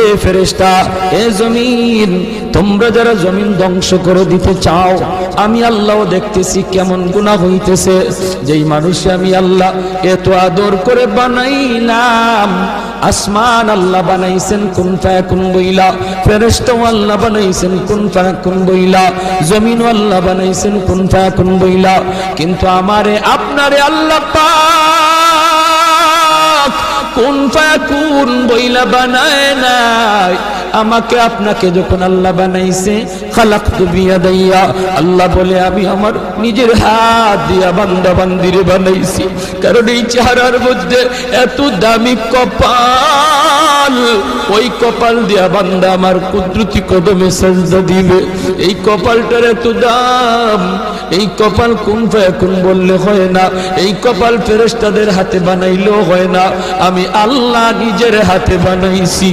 এ ফেরেশতা, এ জমিন, তোমরা যারা জমিন ধ্বংস করে দিতে চাও, আমি আল্লাহও দেখতেছি কেমন গুনাহ হইতেছে। যেই মানুষে আমি আল্লাহ এত আদর করে বানাইলাম, আসমান আল্লাহ বানাইছেন কুন ফায়াকুন বইলা, ফেরেশতা আল্লাহ বানাইছেন কুন ফায়াকুন বইলা, জমিন আল্লাহ বানাইছেন কুন ফায়াকুন বইলা, কিন্তু আমারে আপনারে আল্লাহ পাক কুন ফায়াকুন বইলা বানায় নাই। আমাকে আপনাকে যখন আল্লাহ বানাইছে, খালাকতু বিয়াদাইয়া, আল্লাহ বলে আমি আমার নিজের হাত দিয়া বান্দা বান্দিরে বানাইছি। কারণ এই চেহারার মধ্যে এত দামি কপাল, ওই কপাল দিয়া বান্দা আমার কুদরতি কদমে সাজদা দিবে। এই কপালটার এত দাম, এই কপাল কুন ফায়াকুন বললে হয় না, এই কপাল ফেরেশতাদের হাতে বানাইলেও হয় না, আমি আল্লাহ নিজের হাতে বানাইছি।